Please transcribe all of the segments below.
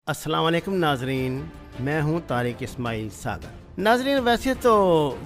अस्सलाम वालेकुम नाजरीन, मैं हूं तारिक इस्माइल सागर। नाजरीन, वैसे तो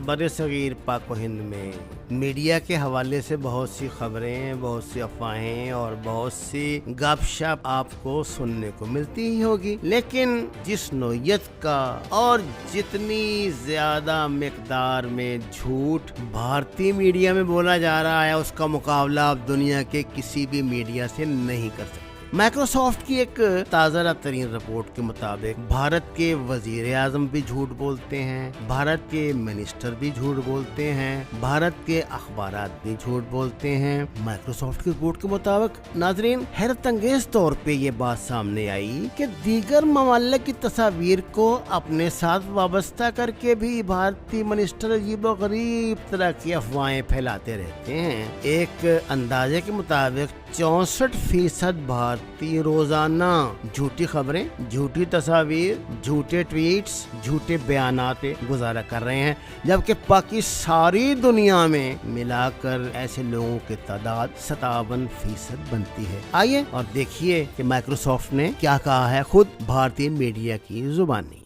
बरसगीर पाक हिंद में मीडिया के हवाले से बहुत सी खबरें, बहुत सी अफवाहें और बहुत सी गपशप आपको सुनने को मिलती ही होगी, लेकिन जिस नोयत का और जितनी ज्यादा मिकदार में झूठ भारतीय मीडिया में बोला जा रहा है, उसका मुकाबला आप दुनिया के किसी भी मीडिया से नहीं कर सकते। माइक्रोसॉफ्ट की एक ताज़ा तरीन रिपोर्ट के मुताबिक भारत के वजीर आजम भी झूठ बोलते हैं, भारत के मिनिस्टर भी झूठ बोलते हैं, भारत के अखबारात भी झूठ बोलते हैं। माइक्रोसॉफ्ट की रिपोर्ट के मुताबिक नाजरीन, हैरत अंगेज तौर पे ये बात सामने आई कि दीगर ममालिक की तस्वीर को अपने साथ वाबस्ता करके भी भारतीय मिनिस्टर अजीबोगरीब तरह की अफवाहें फैलाते रहते हैं। एक अंदाजे के मुताबिक 64% भारतीय रोजाना झूठी खबरें, झूठी तस्वीर, झूठे ट्वीट्स, झूठे बयानात गुजारा कर रहे हैं, जबकि बाकी सारी दुनिया में मिलाकर ऐसे लोगों की तादाद 57% बनती है। आइए और देखिए कि माइक्रोसॉफ्ट ने क्या कहा है खुद भारतीय मीडिया की जुबानी।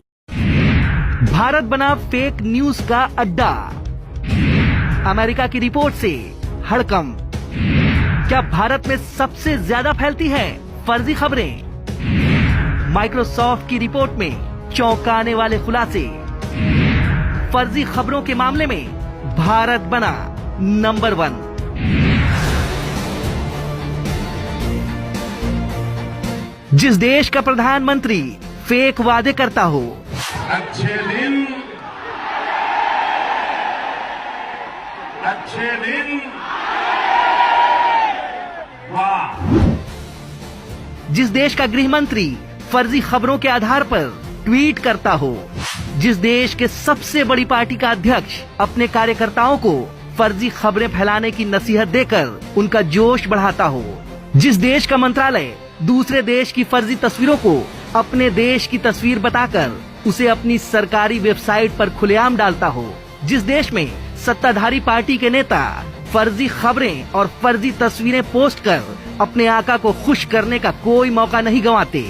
भारत बना फेक न्यूज का अड्डा, अमेरिका की रिपोर्ट से हड़कंप। क्या भारत में सबसे ज्यादा फैलती है फर्जी खबरें? माइक्रोसॉफ्ट की रिपोर्ट में चौंकाने वाले खुलासे। फर्जी खबरों के मामले में भारत बना नंबर 1। जिस देश का प्रधानमंत्री फेक वादे करता हो, अच्छे दिन जिस देश का गृह मंत्री फर्जी खबरों के आधार पर ट्वीट करता हो, जिस देश के सबसे बड़ी पार्टी का अध्यक्ष अपने कार्यकर्ताओं को फर्जी खबरें फैलाने की नसीहत देकर उनका जोश बढ़ाता हो, जिस देश का मंत्रालय दूसरे देश की फर्जी तस्वीरों को अपने देश की तस्वीर बताकर उसे अपनी सरकारी वेबसाइट पर खुलेआम डालता हो, जिस देश में सत्ताधारी पार्टी के नेता फर्जी खबरें और फर्जी तस्वीरें पोस्ट कर अपने आका को खुश करने का कोई मौका नहीं गंवाते,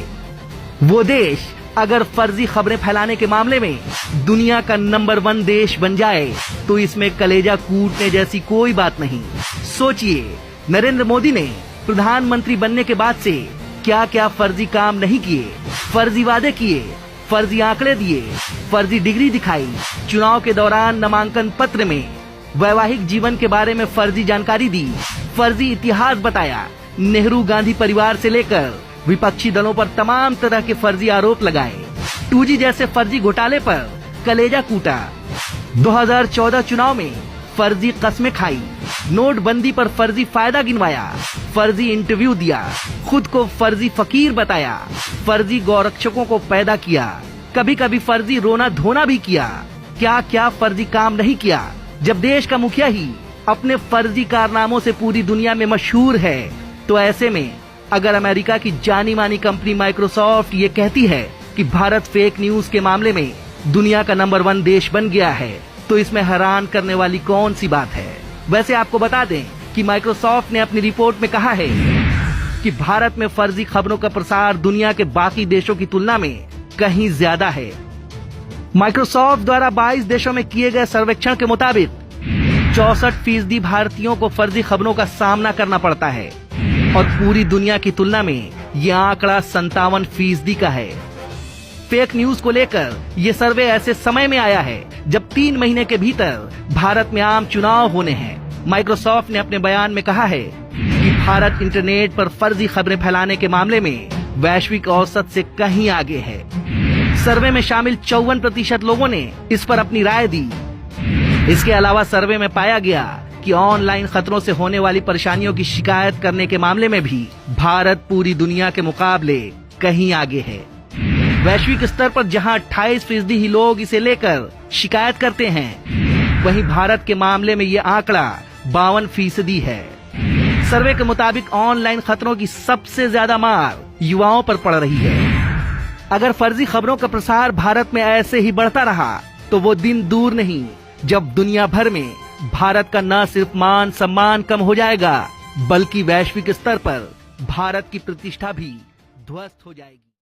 वो देश अगर फर्जी खबरें फैलाने के मामले में दुनिया का नंबर 1 देश बन जाए तो इसमें कलेजा कूटने जैसी कोई बात नहीं। सोचिए, नरेंद्र मोदी ने प्रधानमंत्री बनने के बाद से क्या क्या फर्जी काम नहीं किए, फर्जी वादे किए, फर्जी आंकड़े दिए, फर्जी डिग्री दिखाई, चुनाव के दौरान नामांकन पत्र में वैवाहिक जीवन के बारे में फर्जी जानकारी दी, फर्जी इतिहास बताया, नेहरू गांधी परिवार से लेकर विपक्षी दलों पर तमाम तरह के फर्जी आरोप लगाए, 2G जैसे फर्जी घोटाले पर कलेजा कूटा, 2014 चुनाव में फर्जी कस्में खाई, नोटबंदी पर फर्जी फायदा गिनवाया, फर्जी इंटरव्यू दिया, खुद को फर्जी फकीर बताया, फर्जी गौरक्षकों को पैदा किया, कभी कभी फर्जी रोना धोना भी किया। क्या क्या फर्जी काम नहीं किया, जब देश का मुखिया ही अपने फर्जी कारनामों से पूरी दुनिया में मशहूर है। तो ऐसे में अगर अमेरिका की जानी मानी कंपनी माइक्रोसॉफ्ट ये कहती है कि भारत फेक न्यूज के मामले में दुनिया का नंबर 1 देश बन गया है, तो इसमें हैरान करने वाली कौन सी बात है? वैसे आपको बता दें कि माइक्रोसॉफ्ट ने अपनी रिपोर्ट में कहा है कि भारत में फर्जी खबरों का प्रसार दुनिया के बाकी देशों की तुलना में कहीं ज्यादा है। माइक्रोसॉफ्ट द्वारा 22 देशों में किए गए सर्वेक्षण के मुताबिक 64% भारतीयों को फर्जी खबरों का सामना करना पड़ता है और पूरी दुनिया की तुलना में यह आंकड़ा 57% का है। फेक न्यूज को लेकर ये सर्वे ऐसे समय में आया है जब 3 महीने के भीतर भारत में आम चुनाव होने हैं। माइक्रोसॉफ्ट ने अपने बयान में कहा है कि भारत इंटरनेट पर फर्जी खबरें फैलाने के मामले में वैश्विक औसत से कहीं आगे है। सर्वे में शामिल 54% लोगों ने इस पर अपनी राय दी। इसके अलावा सर्वे में पाया गया कि ऑनलाइन खतरों से होने वाली परेशानियों की शिकायत करने के मामले में भी भारत पूरी दुनिया के मुकाबले कहीं आगे है। वैश्विक स्तर पर जहां 28% ही लोग इसे लेकर शिकायत करते हैं, वहीं भारत के मामले में ये आंकड़ा 52% है। सर्वे के मुताबिक ऑनलाइन खतरों की सबसे ज्यादा मार युवाओं पर पड़ रही है। अगर फर्जी खबरों का प्रसार भारत में ऐसे ही बढ़ता रहा तो वो दिन दूर नहीं जब दुनिया भर में भारत का न सिर्फ मान सम्मान कम हो जाएगा, बल्कि वैश्विक स्तर पर भारत की प्रतिष्ठा भी ध्वस्त हो जाएगी।